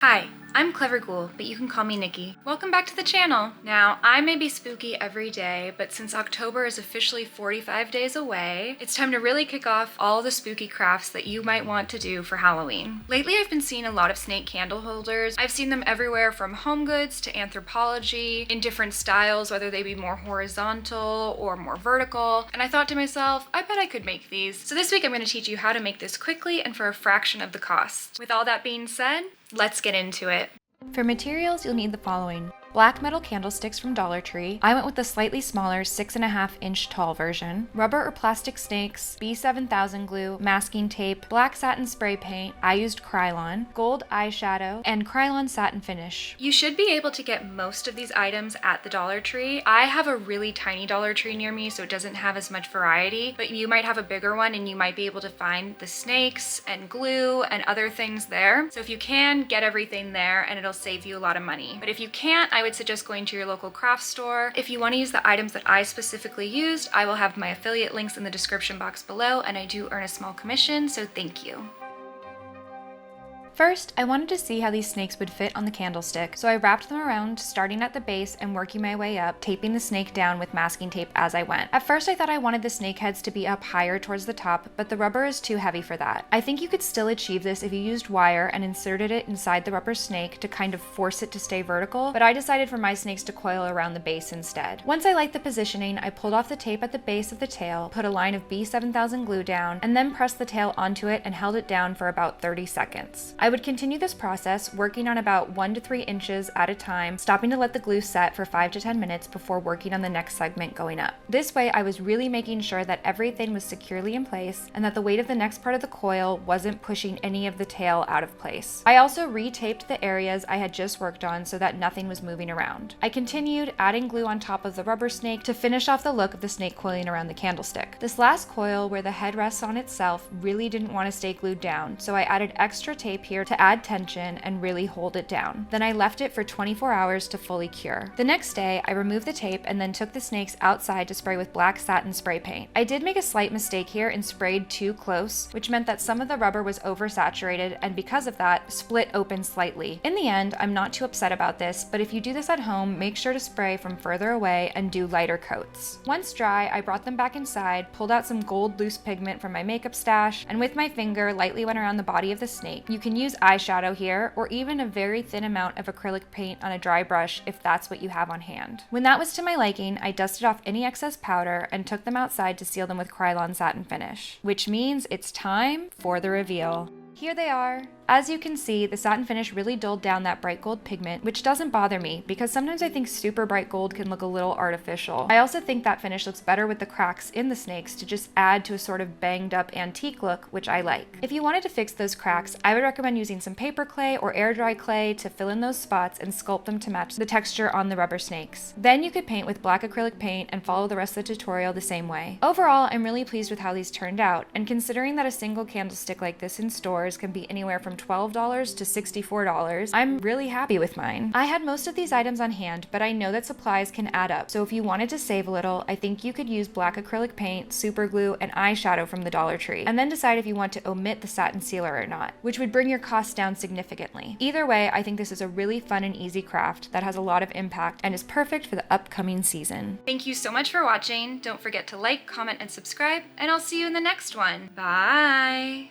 Hi, I'm Clever Ghoul, but you can call me Nikki. Welcome back to the channel. Now, I may be spooky every day, but since October is officially 45 days away, it's time to really kick off all the spooky crafts that you might want to do for Halloween. Lately, I've been seeing a lot of snake candle holders. I've seen them everywhere from home goods to anthropology, in different styles, whether they be more horizontal or more vertical. And I thought to myself, I bet I could make these. So this week, I'm going to teach you how to make this quickly and for a fraction of the cost. With all that being said, let's get into it. For materials, you'll need the following. Black metal candlesticks from Dollar Tree. I went with the slightly smaller 6.5-inch tall version. Rubber or plastic snakes, B7000 glue, masking tape, black satin spray paint. I used Krylon, gold eyeshadow, and Krylon satin finish. You should be able to get most of these items at the Dollar Tree. I have a really tiny Dollar Tree near me, so it doesn't have as much variety, but you might have a bigger one and you might be able to find the snakes and glue and other things there. So if you can, get everything there and it'll save you a lot of money. But if you can't, I would suggest going to your local craft store. If you want to use the items that I specifically used, I will have my affiliate links in the description box below, and I do earn a small commission, so thank you. First, I wanted to see how these snakes would fit on the candlestick, so I wrapped them around, starting at the base and working my way up, taping the snake down with masking tape as I went. At first, I thought I wanted the snake heads to be up higher towards the top, but the rubber is too heavy for that. I think you could still achieve this if you used wire and inserted it inside the rubber snake to kind of force it to stay vertical, but I decided for my snakes to coil around the base instead. Once I liked the positioning, I pulled off the tape at the base of the tail, put a line of B7000 glue down, and then pressed the tail onto it and held it down for about 30 seconds. I would continue this process, working on about 1 to 3 inches at a time, stopping to let the glue set for 5 to 10 minutes before working on the next segment going up. This way, I was really making sure that everything was securely in place and that the weight of the next part of the coil wasn't pushing any of the tail out of place. I also retaped the areas I had just worked on so that nothing was moving around. I continued adding glue on top of the rubber snake to finish off the look of the snake coiling around the candlestick. This last coil, where the head rests on itself, really didn't want to stay glued down, so I added extra tape here to add tension and really hold it down. Then I left it for 24 hours to fully cure. The next day, I removed the tape and then took the snakes outside to spray with black satin spray paint. I did make a slight mistake here and sprayed too close, which meant that some of the rubber was oversaturated and because of that, split open slightly. In the end, I'm not too upset about this, but if you do this at home, make sure to spray from further away and do lighter coats. Once dry, I brought them back inside, pulled out some gold loose pigment from my makeup stash, and with my finger lightly went around the body of the snake. You can use eyeshadow here, or even a very thin amount of acrylic paint on a dry brush if that's what you have on hand. When that was to my liking, I dusted off any excess powder and took them outside to seal them with Krylon satin finish, which means it's time for the reveal. Here they are. As you can see, the satin finish really dulled down that bright gold pigment, which doesn't bother me because sometimes I think super bright gold can look a little artificial. I also think that finish looks better with the cracks in the snakes to just add to a sort of banged up antique look, which I like. If you wanted to fix those cracks, I would recommend using some paper clay or air dry clay to fill in those spots and sculpt them to match the texture on the rubber snakes. Then you could paint with black acrylic paint and follow the rest of the tutorial the same way. Overall, I'm really pleased with how these turned out, and considering that a single candlestick like this in stores can be anywhere from $12 to $64, I'm really happy with mine. I had most of these items on hand, but I know that supplies can add up, so if you wanted to save a little, I think you could use black acrylic paint, super glue, and eyeshadow from the Dollar Tree, and then decide if you want to omit the satin sealer or not, which would bring your costs down significantly. Either way, I think this is a really fun and easy craft that has a lot of impact and is perfect for the upcoming season. Thank you so much for watching. Don't forget to like, comment, and subscribe, and I'll see you in the next one. Bye!